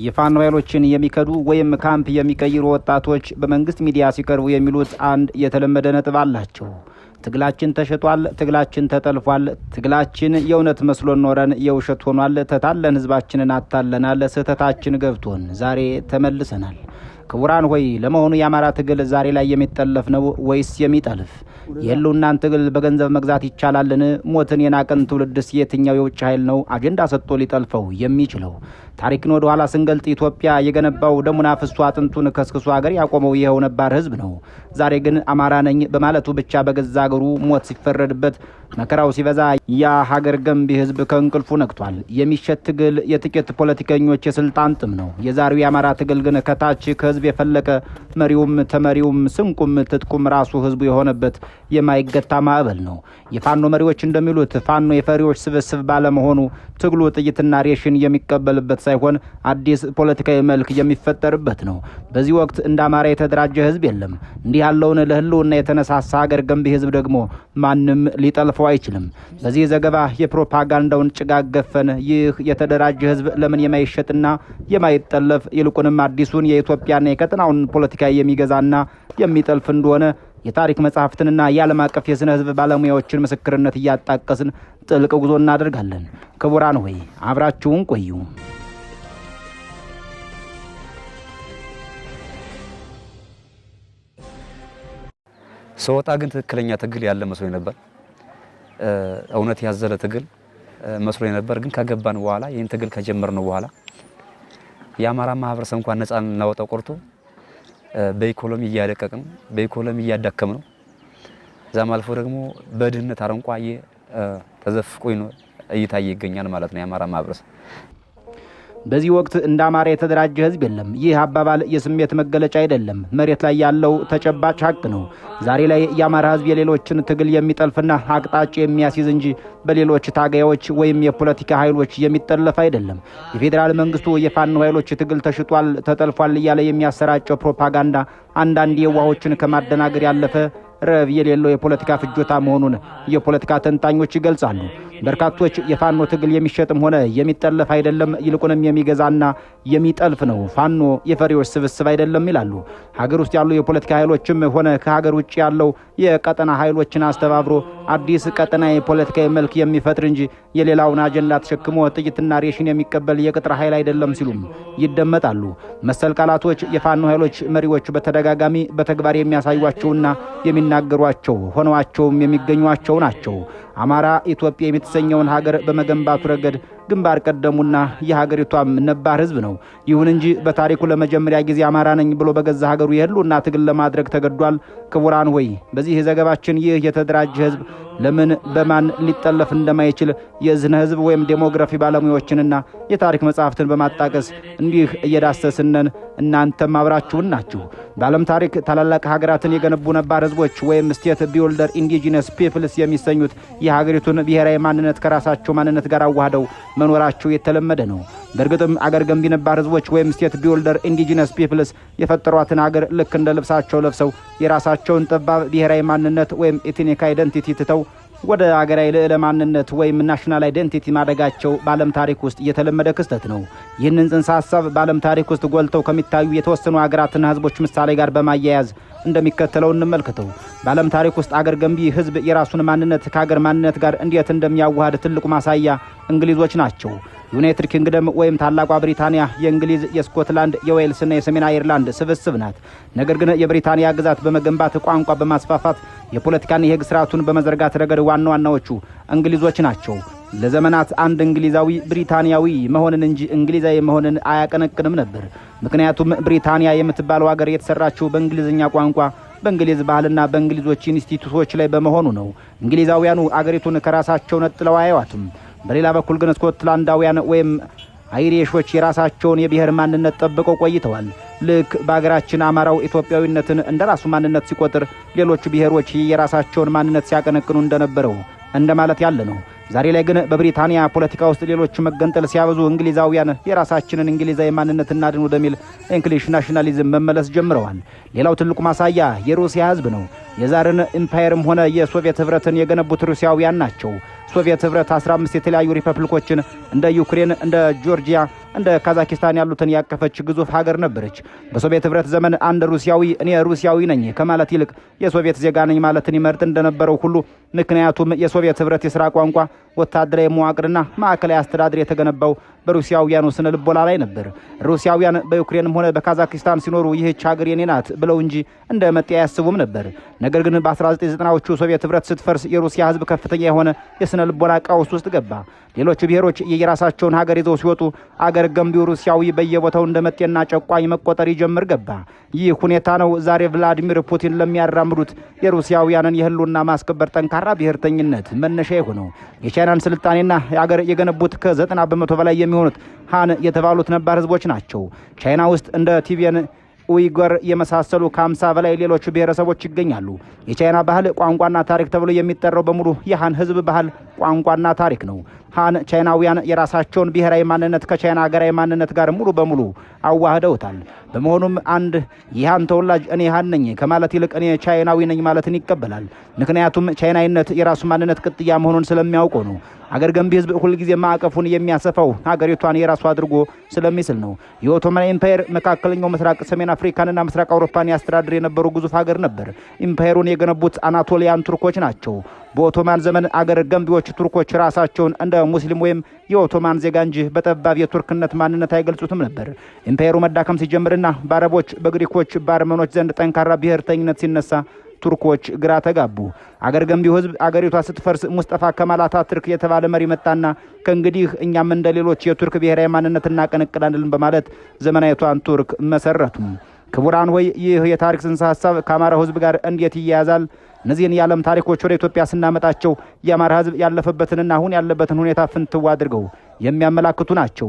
የፋኖ ኃይሎችን የሚከዱ ወይም ካምፕ የሚቀይሩ ወጣቶች በመንግስት ሚዲያ ሲቀርቡ የሚሉት አንድ የተለመደ ነጥብ አላቸው። ትግላችን ተሽጧል፣ ትግላችን ተጠልፏል፣ ትግላችን የእውነት መስሎን ኖረን የውሸት ሆኗል፣ ተታለን ህዝባችንን አታለናል፣ ስህተታችን ገብቶን ዛሬ ተመልሰናል። ክቡራን ሆይ ለመሆኑ የአማራ ትግል ዛሬ ላይ የሚጠለፍ ነው ወይስ የሚጠልፍ? የህልውናን ትግል በገንዘብ መግዛት ይቻላልን? ሞትን የናቀን ትውልድስ የትኛው የውጭ ኃይል ነው አጀንዳ ሰጥቶ ሊጠልፈው የሚችለው? ታሪክን ወደ ኋላ ስንገልጥ ኢትዮጵያ የገነባው ደሙን አፍሶ አጥንቱን ከስክሶ ሀገር ያቆመው ይኸው ነባር ህዝብ ነው። ዛሬ ግን አማራ ነኝ በማለቱ ብቻ በገዛ ሀገሩ ሞት ሲፈረድበት መከራው ሲበዛ ያ ሀገር ገንቢ ህዝብ ከእንቅልፉ ነቅቷል። የሚሸት ትግል የጥቂት ፖለቲከኞች የስልጣን ጥም ነው። የዛሬው የአማራ ትግል ግን ከታች ከህዝብ የፈለቀ መሪውም ተመሪውም ስንቁም ትጥቁም ራሱ ህዝቡ የሆነበት የማይገታ ማዕበል ነው። የፋኖ መሪዎች እንደሚሉት ፋኖ የፈሪዎች ስብስብ ባለመሆኑ ትግሉ ጥይትና ሬሽን የሚቀበልበት ሳይሆን አዲስ ፖለቲካዊ መልክ የሚፈጠርበት ነው። በዚህ ወቅት እንደ አማራ የተደራጀ ህዝብ የለም። እንዲህ ያለውን ለህልውና የተነሳሳ ሀገር ገንቢ ህዝብ ደግሞ ማንም ሊጠልፈው አይችልም። በዚህ ዘገባ የፕሮፓጋንዳውን ጭጋግ ገፈን ይህ የተደራጀ ህዝብ ለምን የማይሸጥና የማይጠለፍ ይልቁንም አዲሱን የኢትዮጵያና የቀጠናውን ፖለቲካ የሚገዛና የሚጠልፍ እንደሆነ የታሪክ መጻሕፍትንና የዓለም አቀፍ የስነ ህዝብ ባለሙያዎችን ምስክርነት እያጣቀስን ጥልቅ ጉዞ እናደርጋለን። ክቡራን ሆይ አብራችሁን ቆዩ። ሰውጣ ግን ትክክለኛ ትግል ያለ መስሎኝ ነበር። እውነት ያዘለ ትግል መስሎኝ ነበር። ግን ከገባን በኋላ ይህን ትግል ከጀመርነው በኋላ የአማራ ማህበረሰብ እንኳን ነፃ እናወጣው ቆርጦ በኢኮኖሚ እያደቀቅን በኢኮኖሚ እያዳከምነው ዛም አልፎ ደግሞ በድህነት አረንቋ ተዘፍቆ እየታየ ይገኛል ማለት ነው የአማራ ማህበረሰብ። በዚህ ወቅት እንደ አማራ የተደራጀ ህዝብ የለም። ይህ አባባል የስሜት መገለጫ አይደለም፣ መሬት ላይ ያለው ተጨባጭ ሀቅ ነው። ዛሬ ላይ የአማራ ህዝብ የሌሎችን ትግል የሚጠልፍና አቅጣጫ የሚያስይዝ እንጂ በሌሎች ታጋዮች ወይም የፖለቲካ ኃይሎች የሚጠለፍ አይደለም። የፌዴራል መንግስቱ የፋኖ ኃይሎች ትግል ተሽጧል፣ ተጠልፏል እያለ የሚያሰራጨው ፕሮፓጋንዳ አንዳንድ የዋሆችን ከማደናገር ያለፈ ረብ የሌለው የፖለቲካ ፍጆታ መሆኑን የፖለቲካ ተንታኞች ይገልጻሉ። በርካቶች የፋኖ ትግል የሚሸጥም ሆነ የሚጠለፍ አይደለም፣ ይልቁንም የሚገዛና የሚጠልፍ ነው። ፋኖ የፈሪዎች ስብስብ አይደለም ይላሉ። ሀገር ውስጥ ያሉ የፖለቲካ ኃይሎችም ሆነ ከሀገር ውጭ ያለው የቀጠና ኃይሎችን አስተባብሮ አዲስ ቀጠና የፖለቲካዊ መልክ የሚፈጥር እንጂ የሌላውን አጀንዳ ተሸክሞ ጥይትና ሬሽን የሚቀበል የቅጥር ኃይል አይደለም ሲሉም ይደመጣሉ። መሰል ቃላቶች የፋኖ ኃይሎች መሪዎች በተደጋጋሚ በተግባር የሚያሳዩዋቸውና የሚናገሯቸው ሆነዋቸውም የሚገኙዋቸው ናቸው። አማራ ኢትዮጵያ የምትሰኘውን ሀገር በመገንባቱ ረገድ ግንባር ቀደሙና የሀገሪቷም ነባር ህዝብ ነው። ይሁን እንጂ በታሪኩ ለመጀመሪያ ጊዜ አማራ ነኝ ብሎ በገዛ ሀገሩ የህልውና ትግል ለማድረግ ተገዷል። ክቡራን ሆይ በዚህ ዘገባችን ይህ የተደራጀ ህዝብ ለምን በማን ሊጠለፍ እንደማይችል የዝነ ህዝብ ወይም ዴሞግራፊ ባለሙያዎችንና የታሪክ መጻሕፍትን በማጣቀስ እንዲህ እየዳሰስነን እናንተም አብራችሁን ናችሁ። በዓለም ታሪክ ታላላቅ ሀገራትን የገነቡ ነባር ህዝቦች ወይም ስቴት ቢውልደር ኢንዲጂነስ ፒፕልስ የሚሰኙት የሀገሪቱን ብሔራዊ ማንነት ከራሳቸው ማንነት ጋር አዋህደው መኖራቸው የተለመደ ነው። በእርግጥም አገር ገንቢ ነባር ህዝቦች ወይም ስቴት ቢውልደር ኢንዲጂነስ ፒፕልስ የፈጠሯትን ሀገር ልክ እንደ ልብሳቸው ለብሰው የራሳቸውን ጠባብ ብሔራዊ ማንነት ወይም ኤትኒክ አይደንቲቲ ትተው ወደ አገራዊ ልዕለ ማንነት ወይም ናሽናል አይደንቲቲ ማደጋቸው በዓለም ታሪክ ውስጥ የተለመደ ክስተት ነው። ይህንን ጽንሰ ሐሳብ በዓለም ታሪክ ውስጥ ጎልተው ከሚታዩ የተወሰኑ ሀገራትና ህዝቦች ምሳሌ ጋር በማያያዝ እንደሚከተለው እንመልከተው። በዓለም ታሪክ ውስጥ አገር ገንቢ ህዝብ የራሱን ማንነት ከሀገር ማንነት ጋር እንዴት እንደሚያዋሃድ ትልቁ ማሳያ እንግሊዞች ናቸው። ዩናይትድ ኪንግደም ወይም ታላቋ ብሪታንያ የእንግሊዝ፣ የስኮትላንድ፣ የዌልስና የሰሜን አየርላንድ ስብስብ ናት። ነገር ግን የብሪታንያ ግዛት በመገንባት ቋንቋ በማስፋፋት የፖለቲካና የህግ ስርዓቱን በመዘርጋት ረገድ ዋና ዋናዎቹ እንግሊዞች ናቸው። ለዘመናት አንድ እንግሊዛዊ ብሪታንያዊ መሆንን እንጂ እንግሊዛዊ መሆንን አያቀነቅንም ነበር። ምክንያቱም ብሪታንያ የምትባለው ሀገር የተሰራችው በእንግሊዝኛ ቋንቋ፣ በእንግሊዝ ባህልና በእንግሊዞች ኢንስቲትዩቶች ላይ በመሆኑ ነው። እንግሊዛውያኑ አገሪቱን ከራሳቸው ነጥለው አያዩአትም። በሌላ በኩል ግን ስኮትላንዳውያን ወይም አይሪሾች የራሳቸውን የብሔር ማንነት ጠብቀው ቆይተዋል። ልክ በአገራችን አማራው ኢትዮጵያዊነትን እንደራሱ ማንነት ሲቆጥር ሌሎች ብሔሮች የራሳቸውን ማንነት ሲያቀነቅኑ እንደነበረው እንደማለት ያለ ነው። ዛሬ ላይ ግን በብሪታንያ ፖለቲካ ውስጥ ሌሎች መገንጠል ሲያበዙ እንግሊዛውያን የራሳችንን እንግሊዛዊ ማንነት እናድን ወደሚል እንግሊሽ ናሽናሊዝም መመለስ ጀምረዋል። ሌላው ትልቁ ማሳያ የሩሲያ ህዝብ ነው። የዛርን ኢምፓየርም ሆነ የሶቪየት ህብረትን የገነቡት ሩሲያውያን ናቸው። ሶቪየት ህብረት 15 የተለያዩ ሪፐብሊኮችን እንደ ዩክሬን፣ እንደ ጆርጂያ እንደ ካዛኪስታን ያሉትን ያቀፈች ግዙፍ ሀገር ነበረች። በሶቪየት ህብረት ዘመን አንድ ሩሲያዊ እኔ ሩሲያዊ ነኝ ከማለት ይልቅ የሶቪየት ዜጋ ነኝ ማለትን ይመርጥ እንደነበረው ሁሉ ምክንያቱም የሶቪየት ህብረት የሥራ ቋንቋ ወታደራዊ መዋቅርና ማዕከላዊ አስተዳደር የተገነባው በሩሲያውያኑ ስነ ልቦና ላይ ነበር። ሩሲያውያን በዩክሬንም ሆነ በካዛኪስታን ሲኖሩ ይህች ሀገር የኔ ናት ብለው እንጂ እንደ መጤ አያስቡም ነበር። ነገር ግን በ1990ዎቹ ሶቪየት ህብረት ስትፈርስ የሩሲያ ህዝብ ከፍተኛ የሆነ የስነ ልቦና ቀውስ ውስጥ ገባ። ሌሎች ብሔሮች የየራሳቸውን ሀገር ይዘው ሲወጡ አገር ገንቢው ሩሲያዊ በየቦታው እንደ መጤና ጨቋኝ መቆጠር ይጀምር ገባ። ይህ ሁኔታ ነው ዛሬ ቭላዲሚር ፑቲን ለሚያራምዱት የሩሲያውያንን የህልውና ማስከበር ጠንካራ ብሔርተኝነት መነሻ የሆነው። የቻይናን ስልጣኔና የአገር የገነቡት ከ90 በመቶ በላይ የሚሆኑት ሃን የተባሉት ነባር ህዝቦች ናቸው። ቻይና ውስጥ እንደ ቲቤን ኡይጎር የመሳሰሉ ከ50 በላይ ሌሎች ብሔረሰቦች ይገኛሉ። የቻይና ባህል ቋንቋና ታሪክ ተብሎ የሚጠራው በሙሉ የሃን ህዝብ ባህል ቋንቋና ታሪክ ነው። ሃን ቻይናውያን የራሳቸውን ብሔራዊ ማንነት ከቻይና ሀገራዊ ማንነት ጋር ሙሉ በሙሉ አዋህደውታል። በመሆኑም አንድ የሃን ተወላጅ እኔ ሃን ነኝ ከማለት ይልቅ እኔ ቻይናዊ ነኝ ማለትን ይቀበላል። ምክንያቱም ቻይናዊነት የራሱ ማንነት ቅጥያ መሆኑን ስለሚያውቀው ነው። አገር ገንቢ ህዝብ ሁልጊዜ ማዕቀፉን የሚያሰፋው ሀገሪቷን የራሱ አድርጎ ስለሚስል ነው። የኦቶማን ኢምፓየር መካከለኛው ምስራቅ፣ ሰሜን አፍሪካንና ምስራቅ አውሮፓን ያስተዳድር የነበሩ ግዙፍ ሀገር ነበር። ኢምፓየሩን የገነቡት አናቶሊያን ቱርኮች ናቸው። በኦቶማን ዘመን አገር ገንቢዎች ቱርኮች ራሳቸውን እንደ ሙስሊም ወይም የኦቶማን ዜጋ እንጂ በጠባብ የቱርክነት ማንነት አይገልጹትም ነበር። ኢምፓየሩ መዳከም ሲጀምርና በአረቦች፣ በግሪኮች፣ በአርመኖች ዘንድ ጠንካራ ብሔርተኝነት ሲነሳ ቱርኮች ግራ ተጋቡ። አገር ገንቢው ህዝብ አገሪቷ ስትፈርስ ሙስጠፋ ከማል አታቱርክ የተባለ መሪ መጣና ከእንግዲህ እኛም እንደ ሌሎች የቱርክ ብሔራዊ ማንነት እናቀነቅናለን በማለት ዘመናዊቷን ቱርክ መሰረቱ። ክቡራን ሆይ ይህ የታሪክ ጽንሰ ሐሳብ ከአማራው ህዝብ ጋር እንዴት ይያያዛል? እነዚህን የዓለም ታሪኮች ወደ ኢትዮጵያ ስናመጣቸው የአማራ ህዝብ ያለፈበትንና አሁን ያለበትን ሁኔታ ፍንትው አድርገው የሚያመላክቱ ናቸው።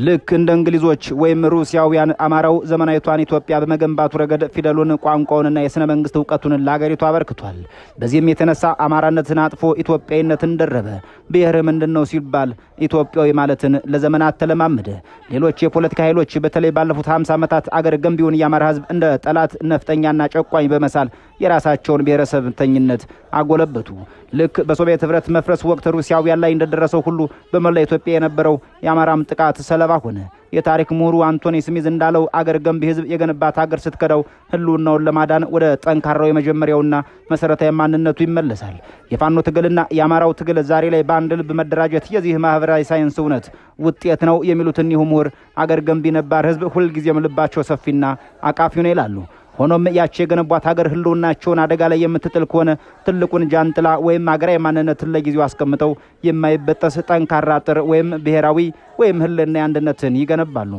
ልክ እንደ እንግሊዞች ወይም ሩሲያውያን አማራው ዘመናዊቷን ኢትዮጵያ በመገንባቱ ረገድ ፊደሉን፣ ቋንቋውንና የሥነ መንግስት እውቀቱን ለአገሪቱ አበርክቷል። በዚህም የተነሳ አማራነትን አጥፎ ኢትዮጵያዊነትን ደረበ። ብሔር ምንድን ነው ሲባል ኢትዮጵያዊ ማለትን ለዘመናት ተለማመደ። ሌሎች የፖለቲካ ኃይሎች በተለይ ባለፉት 50 ዓመታት አገር ገንቢውን የአማራ ህዝብ እንደ ጠላት፣ ነፍጠኛና ጨቋኝ በመሳል የራሳቸውን ብሔረሰብተኝነት አጎለበቱ። ልክ በሶቪየት ህብረት መፍረስ ወቅት ሩሲያውያን ላይ እንደደረሰው ሁሉ በመላ ኢትዮጵያ የነበረው የአማራም ጥቃት ሰለባ ሆነ። የታሪክ ምሁሩ አንቶኒ ስሚዝ እንዳለው አገር ገንቢ ህዝብ የገነባት ሀገር ስትከዳው ህልውናውን ለማዳን ወደ ጠንካራው የመጀመሪያውና መሰረታዊ ማንነቱ ይመለሳል። የፋኖ ትግልና የአማራው ትግል ዛሬ ላይ በአንድ ልብ መደራጀት የዚህ ማህበራዊ ሳይንስ እውነት ውጤት ነው የሚሉት እኒሁ ምሁር አገር ገንቢ ነባር ህዝብ ሁልጊዜም ልባቸው ሰፊና አቃፊ ነው ይላሉ። ሆኖም ያቺ የገነቧት ሀገር ህልውናቸውን አደጋ ላይ የምትጥል ከሆነ ትልቁን ጃንጥላ ወይም ሀገራዊ ማንነትን ለጊዜው አስቀምጠው የማይበጠስ ጠንካራ አጥር ወይም ብሔራዊ ወይም ህልውና አንድነትን ይገነባሉ።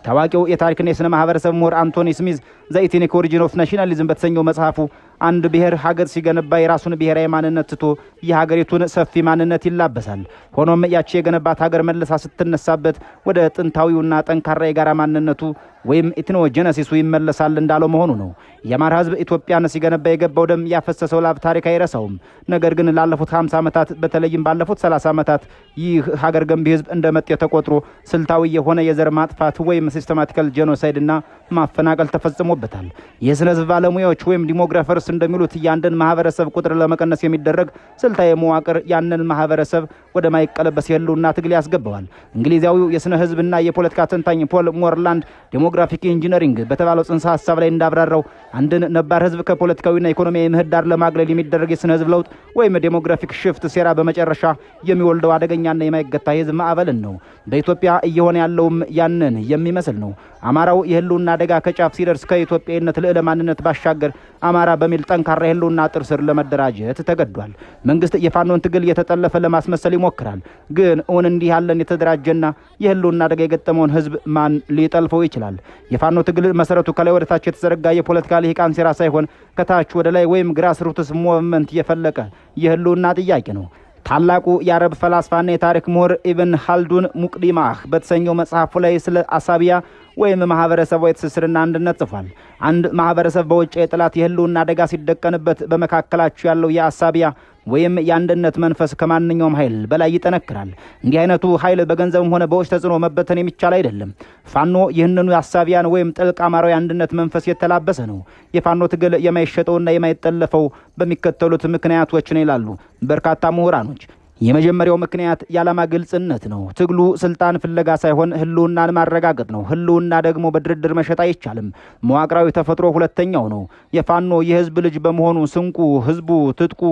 ታዋቂው የታሪክና የሥነ ማህበረሰብ ምሁር አንቶኒ ስሚዝ ዘ ኢትኒክ ኦሪጂን ኦፍ ናሽናሊዝም በተሰኘው መጽሐፉ አንድ ብሔር ሀገር ሲገነባ የራሱን ብሔራዊ ማንነት ትቶ የሀገሪቱን ሰፊ ማንነት ይላበሳል። ሆኖም ያቺ የገነባት ሀገር መልሳ ስትነሳበት ወደ ጥንታዊውና ጠንካራ የጋራ ማንነቱ ወይም ኢትኖጀነሲሱ ይመለሳል እንዳለው መሆኑ ነው። የአማራ ህዝብ ኢትዮጵያን ሲገነባ የገባው ደም ያፈሰሰው ላብ ታሪክ አይረሳውም። ነገር ግን ላለፉት 50 ዓመታት በተለይም ባለፉት 30 ዓመታት ይህ ሀገር ገንቢ ህዝብ እንደመጤ ተቆጥሮ ስልታዊ የሆነ የዘር ማጥፋት ወይም ሲስተማቲካል ጄኖሳይድና ማፈናቀል ተፈጽሞበታል። የስነ ህዝብ ባለሙያዎች ወይም ዲሞግራፈርስ እንደሚሉት የአንድን ማህበረሰብ ቁጥር ለመቀነስ የሚደረግ ስልታዊ መዋቅር ያንን ማህበረሰብ ወደ ማይቀለበስ የህልውና ትግል ያስገባዋል። እንግሊዛዊው የስነ ህዝብና የፖለቲካ ተንታኝ ፖል ሞርላንድ ዴሞግራፊክ ኢንጂነሪንግ በተባለው ጽንሰ ሐሳብ ላይ እንዳብራራው አንድን ነባር ህዝብ ከፖለቲካዊና ኢኮኖሚያዊ ምህዳር ለማግለል የሚደረግ የስነ ህዝብ ለውጥ ወይም ዴሞግራፊክ ሽፍት ሴራ በመጨረሻ የሚወልደው አደገኛና የማይገታ የህዝብ ማዕበልን ነው። በኢትዮጵያ እየሆነ ያለውም ያንን የሚመስል ነው። አማራው የህልውና አደጋ ከጫፍ ሲደርስ ከኢትዮጵያዊነት ልዕለ ማንነት ባሻገር አማራ በሚል ጠንካራ የህልውና አጥር ስር ለመደራጀት ተገዷል። መንግስት የፋኖን ትግል የተጠለፈ ለማስመሰል ይሞክራል። ግን እውን እንዲህ ያለን የተደራጀና የህልውና አደጋ የገጠመውን ህዝብ ማን ሊጠልፈው ይችላል? የፋኖ ትግል መሰረቱ ከላይ ወደ ታች የተዘረጋ የፖለቲካ ልሂቃን ሴራ ሳይሆን ከታች ወደ ላይ ወይም ግራስ ሩትስ ሙቭመንት የፈለቀ የህልውና ጥያቄ ነው። ታላቁ የአረብ ፈላስፋና የታሪክ ምሁር ኢብን ኻልዱን ሙቅዲማህ በተሰኘው መጽሐፉ ላይ ስለ አሳቢያ ወይም ማህበረሰባዊ ትስስርና አንድነት ጽፏል። አንድ ማህበረሰብ በውጭ የጥላት የህልውና አደጋ ሲደቀንበት በመካከላቸው ያለው የአሳቢያ ወይም የአንድነት መንፈስ ከማንኛውም ኃይል በላይ ይጠነክራል። እንዲህ አይነቱ ኃይል በገንዘብም ሆነ በውጭ ተጽዕኖ መበተን የሚቻል አይደለም። ፋኖ ይህንኑ የአሳቢያን ወይም ጥልቅ አማራዊ አንድነት መንፈስ የተላበሰ ነው። የፋኖ ትግል የማይሸጠውና የማይጠለፈው በሚከተሉት ምክንያቶች ነው ይላሉ በርካታ ምሁራኖች። የመጀመሪያው ምክንያት የዓላማ ግልጽነት ነው። ትግሉ ስልጣን ፍለጋ ሳይሆን ህልውናን ማረጋገጥ ነው። ህልውና ደግሞ በድርድር መሸጥ አይቻልም። መዋቅራዊ ተፈጥሮ ሁለተኛው ነው። የፋኖ የህዝብ ልጅ በመሆኑ ስንቁ፣ ህዝቡ፣ ትጥቁ፣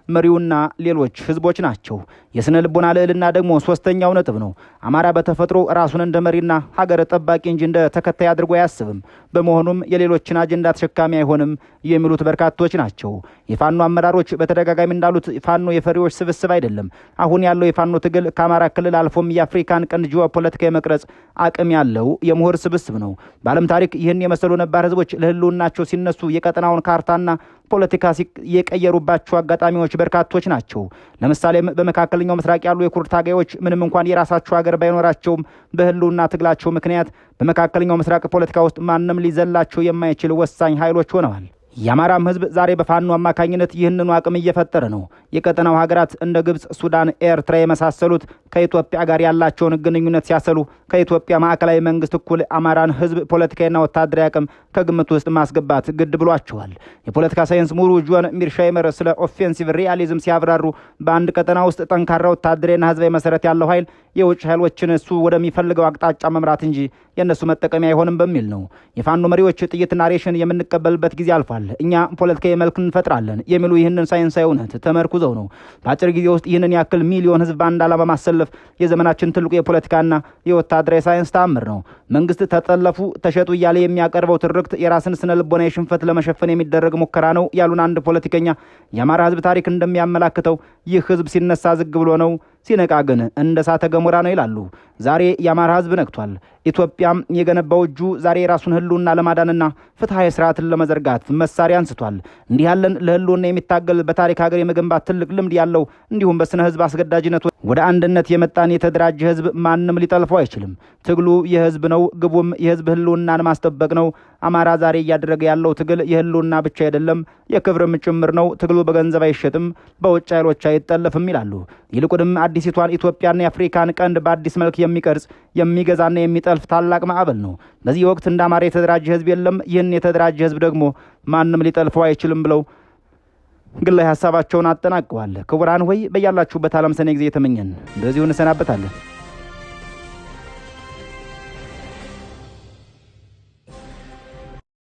መሪውና ሌሎች ህዝቦች ናቸው። የስነ ልቦና ልዕልና ደግሞ ሶስተኛው ነጥብ ነው። አማራ በተፈጥሮ ራሱን እንደ መሪና ሀገር ጠባቂ እንጂ እንደ ተከታይ አድርጎ አያስብም። በመሆኑም የሌሎችን አጀንዳ ተሸካሚ አይሆንም የሚሉት በርካቶች ናቸው። የፋኖ አመራሮች በተደጋጋሚ እንዳሉት ፋኖ የፈሪዎች ስብስብ አይደለም። አሁን ያለው የፋኖ ትግል ከአማራ ክልል አልፎም የአፍሪካን ቀንድ ጂኦፖለቲካ የመቅረጽ አቅም ያለው የምሁር ስብስብ ነው። በዓለም ታሪክ ይህን የመሰሉ ነባር ህዝቦች ለህልውናቸው ሲነሱ የቀጠናውን ካርታና ፖለቲካ የቀየሩባቸው አጋጣሚዎች በርካቶች ናቸው። ለምሳሌም በመካከለኛው ምስራቅ ያሉ የኩርድ ታጋዮች ምንም እንኳን የራሳቸው ሀገር ባይኖራቸውም በህልውና ትግላቸው ምክንያት በመካከለኛው ምስራቅ ፖለቲካ ውስጥ ማንም ሊዘላቸው የማይችል ወሳኝ ኃይሎች ሆነዋል። የአማራም ህዝብ ዛሬ በፋኖ አማካኝነት ይህንኑ አቅም እየፈጠረ ነው። የቀጠናው ሀገራት እንደ ግብጽ፣ ሱዳን፣ ኤርትራ የመሳሰሉት ከኢትዮጵያ ጋር ያላቸውን ግንኙነት ሲያሰሉ ከኢትዮጵያ ማዕከላዊ መንግስት እኩል አማራን ህዝብ ፖለቲካዊና ወታደራዊ አቅም ከግምት ውስጥ ማስገባት ግድ ብሏቸዋል። የፖለቲካ ሳይንስ ምሁሩ ጆን ሚርሻይመር ስለ ኦፌንሲቭ ሪያሊዝም ሲያብራሩ በአንድ ቀጠና ውስጥ ጠንካራ ወታደራዊና ህዝባዊ መሰረት ያለው ኃይል የውጭ ኃይሎችን እሱ ወደሚፈልገው አቅጣጫ መምራት እንጂ የእነሱ መጠቀሚያ አይሆንም በሚል ነው። የፋኖ መሪዎች ጥይትና ሬሽን የምንቀበልበት ጊዜ አልፏል፣ እኛ ፖለቲካዊ መልክ እንፈጥራለን የሚሉ ይህንን ሳይንሳዊ እውነት ተመርኩዘው ነው። በአጭር ጊዜ ውስጥ ይህንን ያክል ሚሊዮን ህዝብ በአንድ ዓላማ ማሰለፍ የዘመናችን ትልቁ የፖለቲካና የወታደራዊ ሳይንስ ተአምር ነው። መንግስት ተጠለፉ፣ ተሸጡ እያለ የሚያቀርበው ትርክት የራስን ስነ ልቦና የሽንፈት ለመሸፈን የሚደረግ ሙከራ ነው ያሉን አንድ ፖለቲከኛ የአማራ ህዝብ ታሪክ እንደሚያመላክተው ይህ ህዝብ ሲነሳ ዝግ ብሎ ነው፣ ሲነቃ ግን እንደ እሳተ ገሞራ ነው ይላሉ። ዛሬ የአማራ ህዝብ ነቅቷል። ኢትዮጵያም የገነባው እጁ ዛሬ የራሱን ህልውና ለማዳንና ፍትሐዊ ስርዓትን ለመዘርጋት መሳሪያ አንስቷል። እንዲህ ያለን ለህልውና የሚታገል በታሪክ ሀገር የመገንባት ትልቅ ልምድ ያለው እንዲሁም በስነ ህዝብ አስገዳጅነት ወደ አንድነት የመጣን የተደራጀ ህዝብ ማንም ሊጠልፈው አይችልም። ትግሉ የህዝብ ነው፣ ግቡም የህዝብ ህልውናን ማስጠበቅ ነው። አማራ ዛሬ እያደረገ ያለው ትግል የህልውና ብቻ አይደለም፣ የክብርም ጭምር ነው። ትግሉ በገንዘብ አይሸጥም፣ በውጭ ኃይሎች አይጠለፍም ይላሉ። ይልቁንም አዲሲቷን ኢትዮጵያና የአፍሪካን ቀንድ በአዲስ መልክ የሚቀርጽ የሚገዛና የሚጠልፍ ታላቅ ማዕበል ነው። በዚህ ወቅት እንደ አማራ የተደራጀ ህዝብ የለም፣ ይህን የተደራጀ ህዝብ ደግሞ ማንም ሊጠልፈው አይችልም ብለው ግላዊ ሀሳባቸውን አጠናቀዋል። ክቡራን ሆይ በያላችሁበት ዓለም ሰኔ ጊዜ የተመኘን በዚሁ እንሰናበታለን።